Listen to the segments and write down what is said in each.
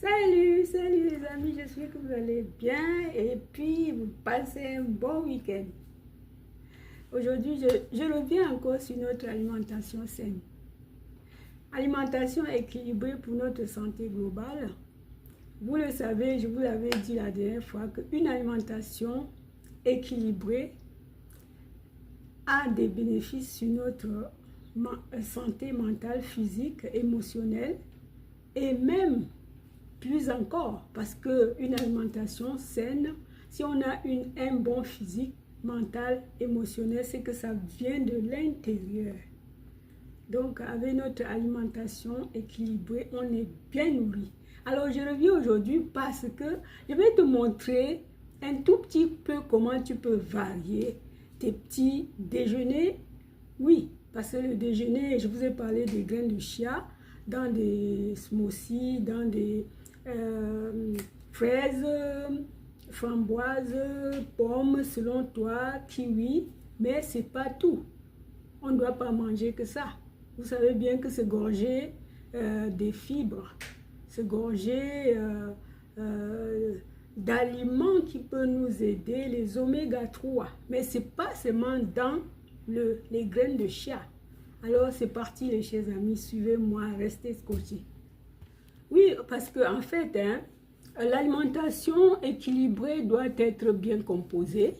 Salut, salut les amis, j'espère que vous allez bien et puis vous passez un bon week-end. Aujourd'hui, je reviens encore sur notre alimentation saine. Alimentation équilibrée pour notre santé globale. Vous le savez, je vous l'avais dit la dernière fois qu'une alimentation équilibrée a des bénéfices sur notre santé mentale, physique, émotionnelle et même plus encore, parce qu'une alimentation saine, si on a un bon physique, mental, émotionnel, c'est que ça vient de l'intérieur. Donc, avec notre alimentation équilibrée, on est bien nourri. Alors, je reviens aujourd'hui parce que je vais te montrer un tout petit peu comment tu peux varier tes petits déjeuners. Oui, parce que le déjeuner, je vous ai parlé des graines de chia dans des smoothies, dans des fraises, framboises, pommes, selon toi, kiwi, mais c'est pas tout. On ne doit pas manger que ça. Vous savez bien que c'est gorgé des fibres, c'est gorgé d'aliments qui peuvent nous aider, les oméga 3, mais c'est pas seulement dans les graines de chia. Alors c'est parti les chers amis, suivez-moi, restez scotchés. Oui, parce qu'en fait, l'alimentation équilibrée doit être bien composée.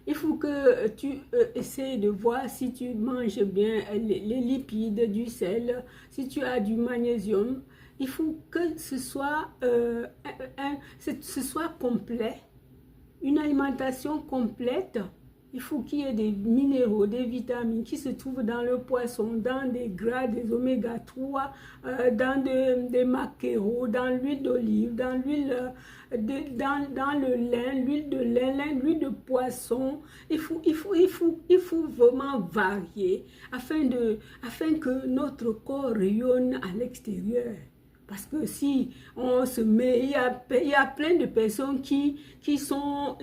Il faut que tu essaies de voir si tu manges bien les lipides, du sel, si tu as du magnésium. Il faut que ce soit complet, une alimentation complète. Il faut qu'il y ait des minéraux, des vitamines qui se trouvent dans le poisson, dans des gras, des oméga 3, dans des maquereaux, dans l'huile d'olive, dans l'huile, dans le lin, l'huile de lin, l'huile de poisson. Il faut vraiment varier afin que notre corps rayonne à l'extérieur. Parce que si on se met, il y a plein de personnes qui sont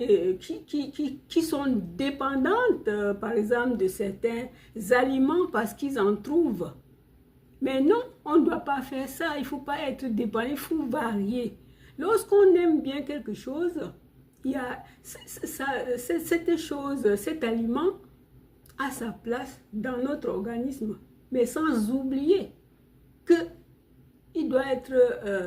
dépendantes, par exemple, de certains aliments parce qu'ils en trouvent. Mais non, on ne doit pas faire ça. Il ne faut pas être dépendant, il faut varier. Lorsqu'on aime bien quelque chose, il y a cette chose, cet aliment a sa place dans notre organisme. Mais sans oublier que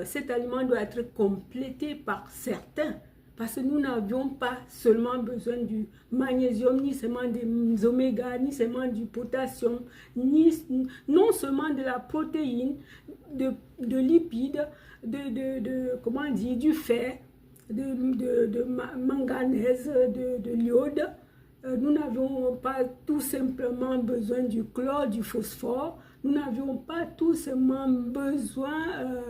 cet aliment doit être complété par certains, parce que nous n'avions pas seulement besoin du magnésium, ni seulement des oméga, ni seulement du potassium, non seulement de la protéine, de lipides, comment dire, du fer, de manganèse, de l'iode. Nous n'avions pas tout simplement besoin du chlore, du phosphore. Nous n'avions pas tout simplement besoin,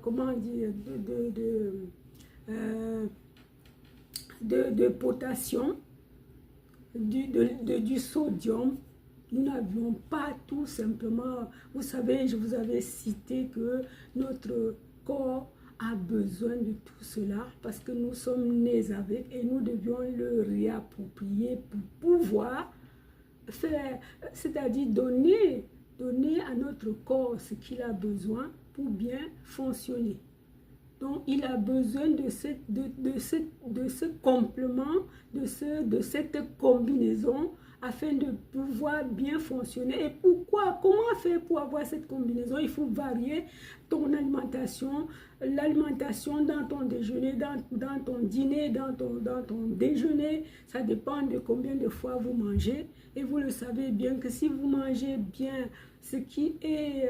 comment dire, de potassium, du sodium. Nous n'avions pas tout simplement, vous savez, je vous avais cité que notre corps a besoin de tout cela parce que nous sommes nés avec et nous devions le réapproprier pour pouvoir faire, c'est-à-dire donner à notre corps ce qu'il a besoin pour bien fonctionner. Donc, il a besoin de ce complément, de cette combinaison afin de pouvoir bien fonctionner. Et pourquoi? Comment faire pour avoir cette combinaison? Il faut varier ton alimentation, l'alimentation dans ton déjeuner, dans ton dîner, dans ton déjeuner. Ça dépend de combien de fois vous mangez. Et vous le savez bien que si vous mangez bien ce qui est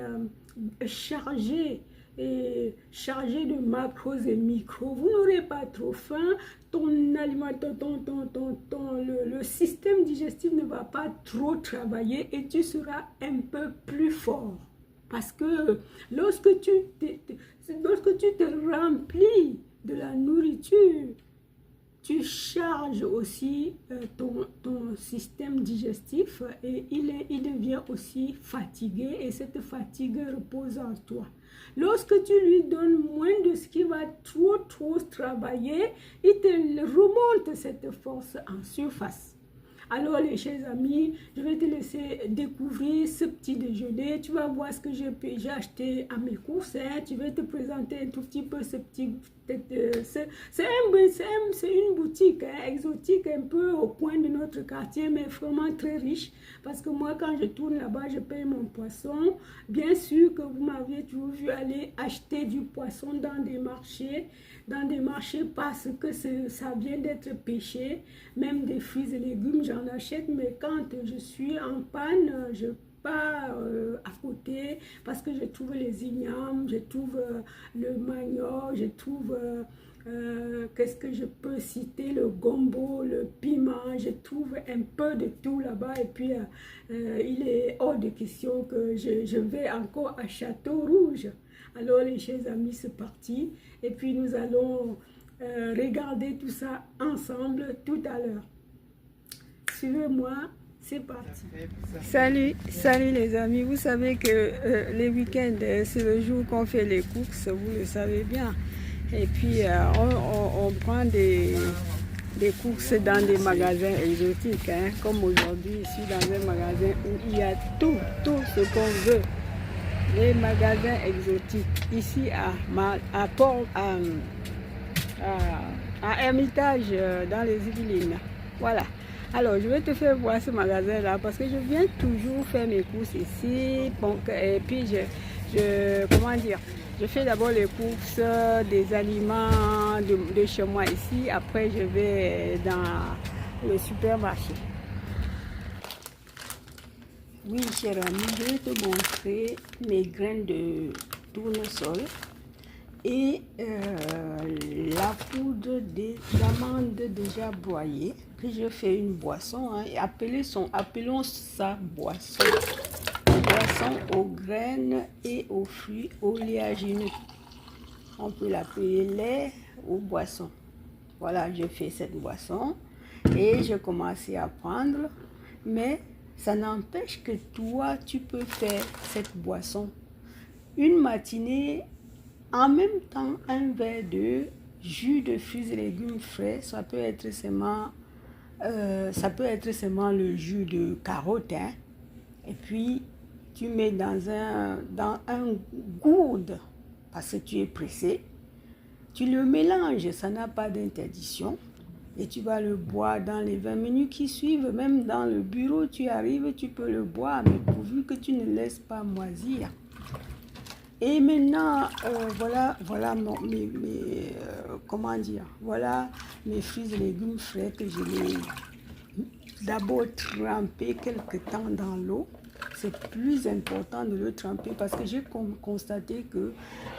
chargé de macros et micros, vous n'aurez pas trop faim, le système digestif ne va pas trop travailler et tu seras un peu plus fort. Parce que lorsque tu te remplis de la nourriture, tu charges aussi ton système digestif et il devient aussi fatigué et cette fatigue repose en toi. Lorsque tu lui donnes moins de ce qui va trop travailler, il te remonte cette force en surface. Alors les chers amis, je vais te laisser découvrir ce petit déjeuner. Tu vas voir ce que j'ai acheté à mes courses. Hein. Tu vais te présenter un tout petit peu ce petit... C'est une boutique hein, exotique un peu au coin de notre quartier, mais vraiment très riche. Parce que moi, quand je tourne là-bas, je paye mon poisson. Bien sûr que vous m'aviez toujours vu aller acheter du poisson dans des marchés parce que ça vient d'être pêché. Même des fruits et légumes, j'en achète, mais quand je suis en panne, je pas à côté parce que je trouve les ignames, je trouve le manioc, je trouve qu'est-ce que je peux citer, le gombo, le piment, je trouve un peu de tout là-bas et puis il est hors de question que je vais encore à Château-Rouge. Alors les chers amis, c'est parti et puis nous allons regarder tout ça ensemble tout à l'heure. Suivez-moi. C'est parti. Salut les amis. Vous savez que les week-ends, c'est le jour qu'on fait les courses, vous le savez bien. Et puis, on prend des courses dans des magasins exotiques. Hein, comme aujourd'hui, ici, dans un magasin où il y a tout ce qu'on veut. Les magasins exotiques. Ici, à Hermitage, dans les Yvelines. Voilà. Alors, je vais te faire voir ce magasin-là parce que je viens toujours faire mes courses ici. Donc, et puis, comment dire, je fais d'abord les courses des aliments de chez moi ici. Après, je vais dans le supermarché. Oui, cher ami, je vais te montrer mes graines de tournesol et la poudre d'amandes déjà broyée. Je fais une boisson, hein, appelons ça boisson. Boisson aux graines et aux fruits oléagineux. On peut l'appeler lait ou boisson. Voilà, je fais cette boisson et je commence à prendre, mais ça n'empêche que toi, tu peux faire cette boisson une matinée en même temps un verre de jus de fruits et légumes frais. Ça peut être seulement le jus de carotte, hein. Et puis tu mets dans un gourde parce que tu es pressé, tu le mélanges, ça n'a pas d'interdiction et tu vas le boire dans les 20 minutes qui suivent. Même dans le bureau, tu arrives, tu peux le boire, mais pourvu que tu ne laisses pas moisir. Et maintenant, voilà mes fruits et légumes frais que je les d'abord tremper quelque temps dans l'eau. C'est plus important de le tremper parce que j'ai constaté que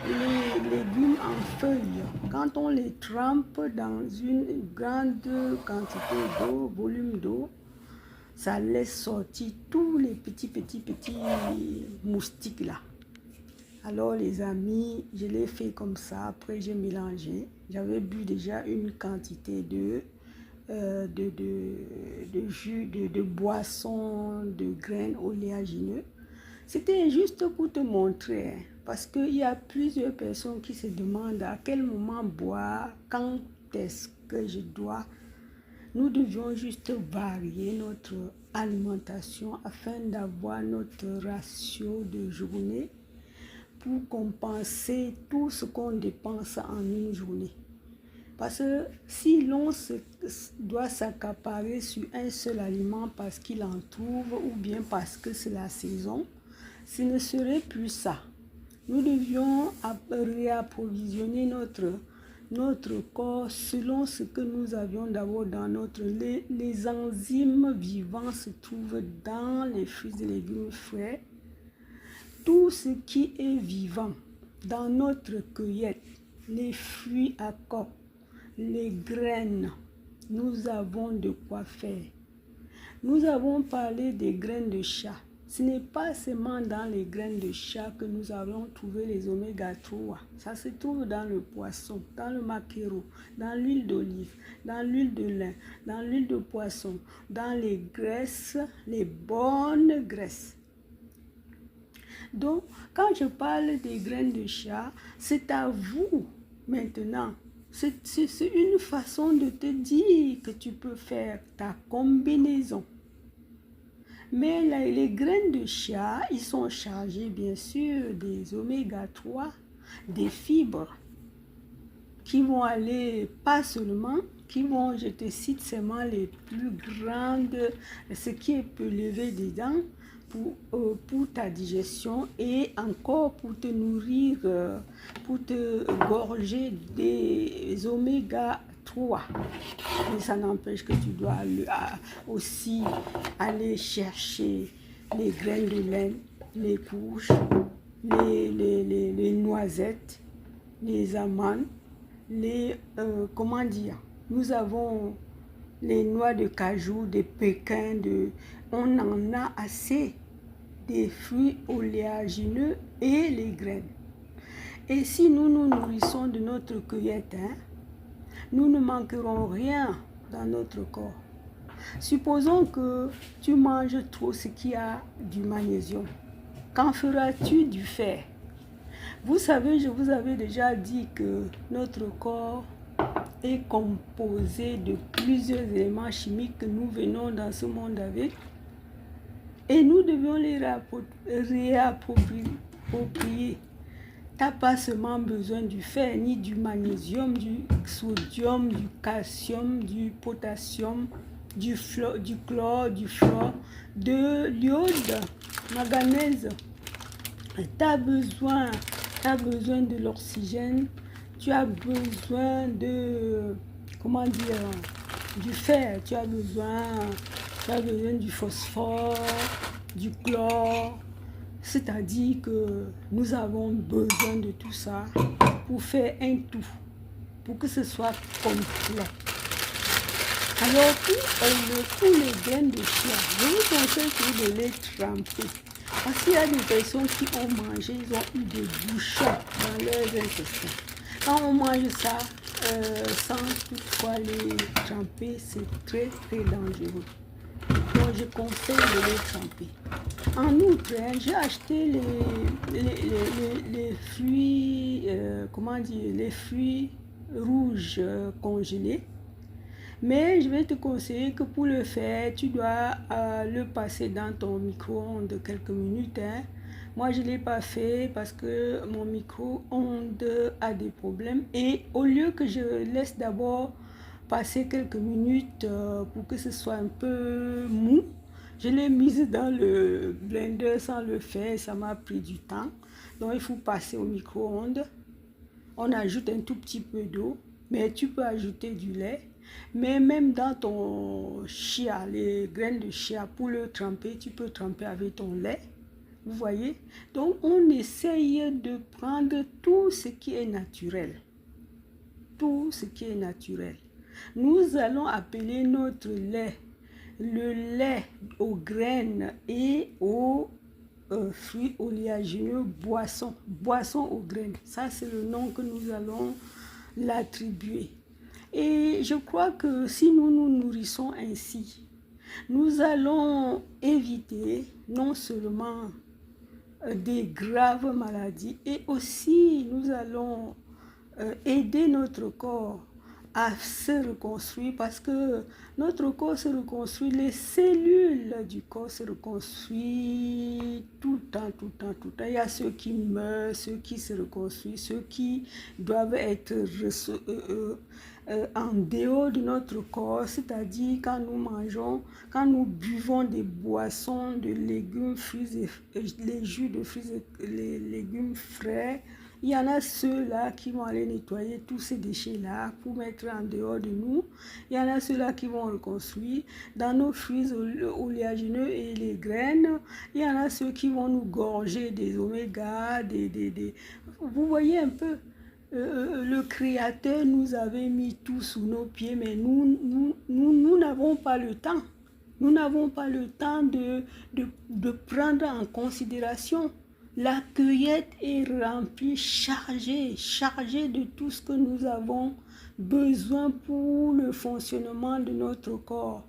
les légumes en feuilles, quand on les trempe dans une grande quantité d'eau, volume d'eau, ça laisse sortir tous les petits moustiques là. Alors les amis, je l'ai fait comme ça, après j'ai mélangé. J'avais bu déjà une quantité de jus, de boissons, de graines oléagineux. C'était juste pour te montrer, hein, parce qu'il y a plusieurs personnes qui se demandent à quel moment boire, quand est-ce que je dois. Nous devions juste varier notre alimentation afin d'avoir notre ratio de journée pour compenser tout ce qu'on dépense en une journée. Parce que si l'on doit s'accaparer sur un seul aliment parce qu'il en trouve ou bien parce que c'est la saison, ce ne serait plus ça. Nous devions réapprovisionner notre corps selon ce que nous avions d'abord dans les enzymes vivants se trouvent dans les fruits et légumes frais. Tout ce qui est vivant dans notre cueillette, les fruits à coque, les graines, nous avons de quoi faire. Nous avons parlé des graines de chat. Ce n'est pas seulement dans les graines de chat que nous avons trouvé les oméga 3. Ça se trouve dans le poisson, dans le maquereau, dans l'huile d'olive, dans l'huile de lin, dans l'huile de poisson, dans les graisses, les bonnes graisses. Donc, quand je parle des graines de chat, c'est à vous maintenant. C'est une façon de te dire que tu peux faire ta combinaison. Mais là, les graines de chia, ils sont chargés bien sûr des oméga 3, des fibres qui vont aller, pas seulement, qui vont, je te cite seulement les plus grandes, ce qui est peu levé dedans pour ta digestion et encore pour te nourrir, pour te gorger des oméga 3. Mais ça n'empêche que tu dois aussi aller chercher les graines de laine, les courges, les noisettes, les amandes, comment dire, nous avons les noix de cajou, des pékins, on en a assez des fruits oléagineux et les graines. Et si nous nous nourrissons de notre cueillette, nous ne manquerons rien dans notre corps. Supposons que tu manges trop ce qui a du magnésium. Qu'en feras-tu du fer? Vous savez, je vous avais déjà dit que notre corps est composé de plusieurs éléments chimiques que nous venons dans ce monde avec. Et nous devions les réapproprier. Tu n'as pas seulement besoin du fer, ni du magnésium, du sodium, du calcium, du potassium, du chlore, du fluor, de l'iode, manganèse. Tu as besoin de l'oxygène, tu as besoin de, comment dire, du fer, tu as besoin du phosphore, du chlore. C'est-à-dire que nous avons besoin de tout ça pour faire un tout, pour que ce soit complet. Alors, pour les graines de chia, je vous conseille de les tremper. Parce qu'il y a des personnes qui ont mangé, ils ont eu des bouchons dans leurs intestins. Quand on mange ça, sans toutefois les tremper, c'est très très dangereux. Donc je conseille de les tremper. En outre, j'ai acheté les fruits, les fruits rouges congelés. Mais je vais te conseiller que pour le faire, tu dois le passer dans ton micro-ondes quelques minutes. Moi, je ne l'ai pas fait parce que mon micro-ondes a des problèmes. Et au lieu que je laisse d'abord passer quelques minutes pour que ce soit un peu mou, je l'ai mise dans le blender sans le faire. Ça m'a pris du temps. Donc, il faut passer au micro-ondes. On ajoute un tout petit peu d'eau, mais tu peux ajouter du lait. Mais même dans ton chia, les graines de chia, pour le tremper, tu peux tremper avec ton lait. Vous voyez? Donc, on essaye de prendre tout ce qui est naturel. Tout ce qui est naturel. Nous allons appeler notre lait, le lait aux graines et aux fruits oléagineux, boisson aux graines. Ça, c'est le nom que nous allons l'attribuer. Et je crois que si nous nous nourrissons ainsi, nous allons éviter non seulement des graves maladies, et aussi nous allons aider notre corps à se reconstruire, parce que notre corps se reconstruit, les cellules du corps se reconstruisent tout le temps. Il y a ceux qui meurent, ceux qui se reconstruisent, ceux qui doivent être en dehors de notre corps, c'est-à-dire quand nous mangeons, quand nous buvons des boissons de légumes, fruits et les jus de fruits et les légumes frais. Il y en a ceux-là qui vont aller nettoyer tous ces déchets-là pour mettre en dehors de nous. Il y en a ceux-là qui vont reconstruire dans nos fruits oléagineux et les graines. Il y en a ceux qui vont nous gorger des oméga, Vous voyez un peu, le Créateur nous avait mis tout sous nos pieds, mais nous n'avons pas le temps. Nous n'avons pas le temps de prendre en considération. La cueillette est remplie, chargée de tout ce que nous avons besoin pour le fonctionnement de notre corps.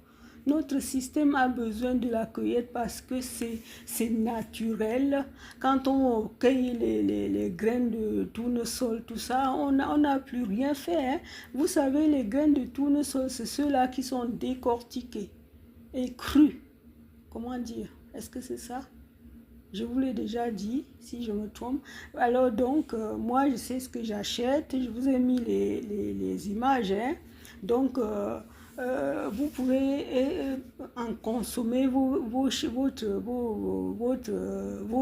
Notre système a besoin de la cueillette parce que c'est naturel. Quand on cueille les graines de tournesol, tout ça, on n'a plus rien fait. Hein. Vous savez, les graines de tournesol, c'est ceux-là qui sont décortiqués et crus. Comment dire? Est-ce que c'est ça? Je vous l'ai déjà dit, si je me trompe. Alors donc, moi, je sais ce que j'achète. Je vous ai mis les images. Hein. Donc, vous pouvez en consommer vos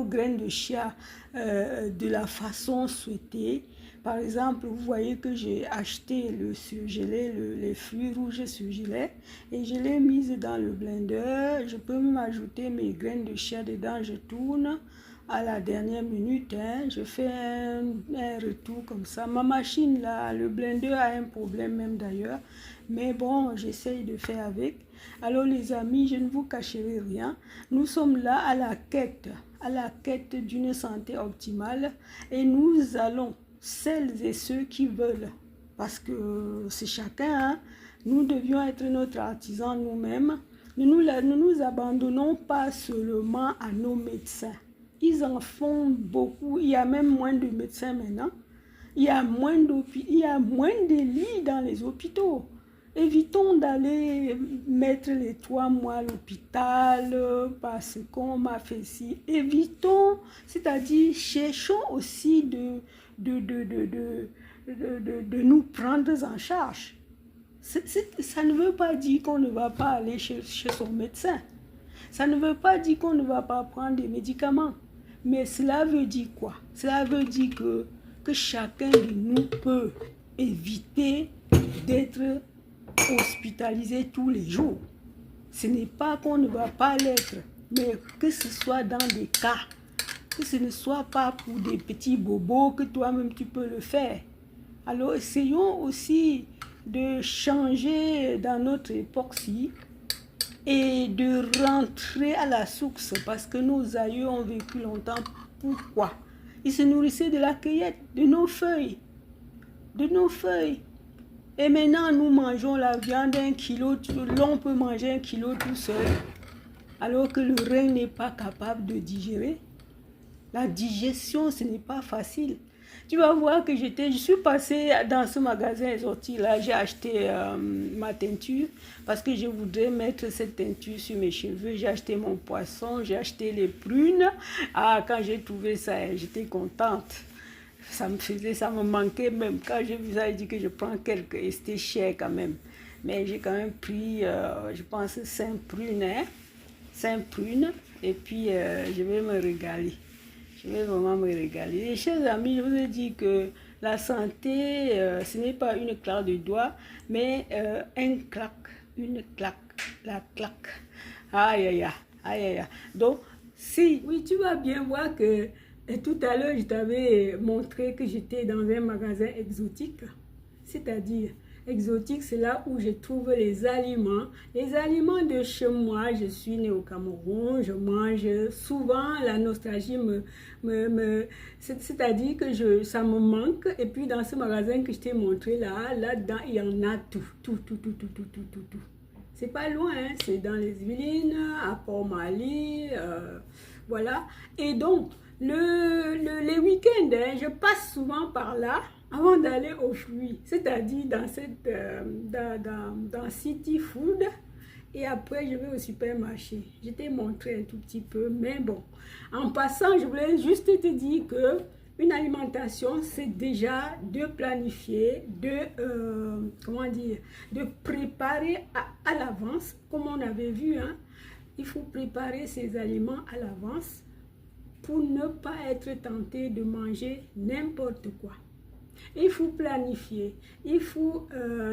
graines de chia de la façon souhaitée. Par exemple, vous voyez que j'ai acheté le surgelé, les fruits rouges surgelés et je l'ai mise dans le blender. Je peux même ajouter mes graines de chia dedans, je tourne à la dernière minute. Hein. Je fais un retour comme ça. Ma machine, là, le blender a un problème même d'ailleurs. Mais bon, j'essaye de faire avec. Alors les amis, je ne vous cacherai rien. Nous sommes là à la quête d'une santé optimale et nous allons, celles et ceux qui veulent, parce que c'est chacun, hein, nous devions être notre artisan nous-mêmes. Ne nous abandonnons pas seulement à nos médecins. Ils en font beaucoup. Il y a même moins de médecins maintenant. Il y a moins de lits dans les hôpitaux. Évitons d'aller mettre les 3 mois à l'hôpital parce qu'on m'a fait ci. Évitons, c'est-à-dire cherchons aussi de nous prendre en charge. Ça ne veut pas dire qu'on ne va pas aller chez son médecin. Ça ne veut pas dire qu'on ne va pas prendre des médicaments. Mais cela veut dire quoi? Cela veut dire que chacun de nous peut éviter d'être hospitalisé tous les jours. Ce n'est pas qu'on ne va pas l'être, mais que ce soit dans des cas, que ce ne soit pas pour des petits bobos que toi-même tu peux le faire. Alors essayons aussi de changer dans notre époque-ci et de rentrer à la source parce que nos aïeux ont vécu longtemps. Pourquoi? Ils se nourrissaient de la cueillette, de nos feuilles. Et maintenant, nous mangeons la viande 1 kilo, l'on peut manger 1 kilo tout seul, alors que le rein n'est pas capable de digérer. La digestion, ce n'est pas facile. Tu vas voir que je suis passée dans ce magasin exotique là, j'ai acheté ma teinture parce que je voudrais mettre cette teinture sur mes cheveux. J'ai acheté mon poisson, j'ai acheté les prunes. Ah, quand j'ai trouvé ça, j'étais contente. Ça me manquait même. Quand j'ai vu ça, j'ai dit que je prends quelques, et c'était cher quand même. Mais j'ai quand même pris, je pense, 5 prunes, hein? 5 prunes, et puis je vais me régaler. Je vais vraiment me régaler. Et chers amis, je vous ai dit que la santé, ce n'est pas une claque de doigts, mais un claque, une claque, la claque. Aïe, aïe, aïe, aïe, aïe. Donc, si... Oui, tu vas bien voir que tout à l'heure, je t'avais montré que j'étais dans un magasin exotique. C'est-à-dire, exotique, c'est là où je trouve les aliments. Les aliments de chez moi, je suis née au Cameroun, je mange souvent, la nostalgie c'est-à-dire que ça me manque. Et puis dans ce magasin que je t'ai montré là-dedans, il y en a tout. C'est pas loin, hein? C'est dans les Yvelines, à Port-Mali, voilà. Et donc, les week-ends, hein, je passe souvent par là avant d'aller aux fruits, c'est-à-dire dans City Food, et après je vais au supermarché. Je t'ai montré un tout petit peu, mais bon, en passant, je voulais juste te dire que une alimentation, c'est déjà de planifier, comment dire, de préparer à l'avance, comme on avait vu, hein. Il faut préparer ces aliments à l'avance pour ne pas être tenté de manger n'importe quoi. Il faut planifier, il faut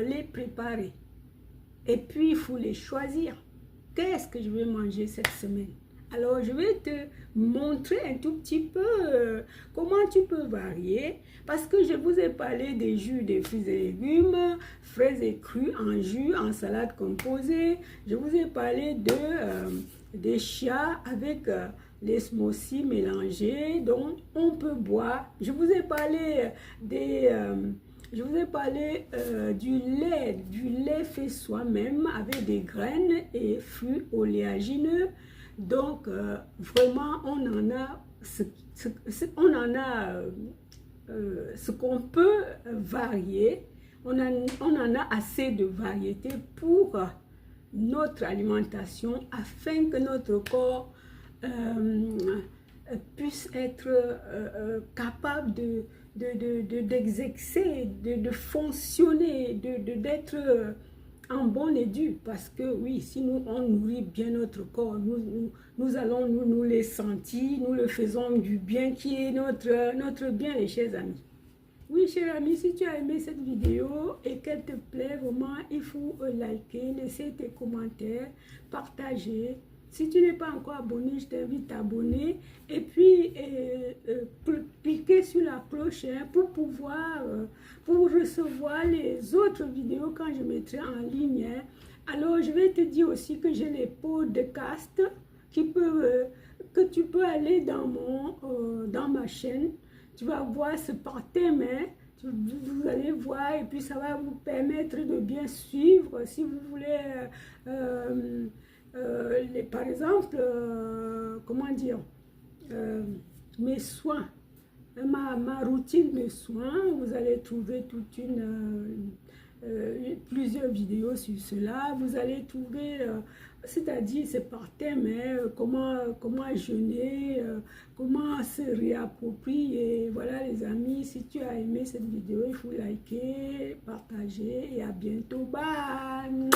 les préparer et puis il faut les choisir. Qu'est-ce que je vais manger cette semaine? Alors je vais te montrer un tout petit peu comment tu peux varier, parce que je vous ai parlé des jus des fruits et légumes, fraises et crues en jus, en salade composée. Je vous ai parlé des chia avec les smoothies mélangés dont on peut boire. Je vous ai parlé Je vous ai parlé du lait fait soi-même avec des graines et fruits oléagineux. Donc, vraiment, on en a ce qu'on peut varier. On en a assez de variété pour notre alimentation afin que notre corps puisse être capable d'exercer, de fonctionner, d'être en bonne et due. Parce que oui, si nous, on nourrit bien notre corps, nous allons nous les sentir, nous le faisons du bien qui est notre bien, les chers amis. Oui, cher ami, si tu as aimé cette vidéo et qu'elle te plaît, vraiment, il faut liker, laisser tes commentaires, partager. Si tu n'es pas encore abonné, je t'invite à t'abonner et puis cliquer sur la cloche pour pouvoir pour recevoir les autres vidéos quand je mettrai en ligne. Alors, je vais te dire aussi que j'ai les podcasts que tu peux aller dans ma chaîne. Tu vas voir ce par thème, vous allez voir et puis ça va vous permettre de bien suivre si vous voulez, par exemple, comment dire, mes soins, ma routine de soins, vous allez trouver toute plusieurs vidéos sur cela, vous allez trouver, c'est-à-dire c'est par thème, comment jeûner, comment se réapproprier. Et voilà les amis, si tu as aimé cette vidéo, il faut liker, partager et à bientôt, bye.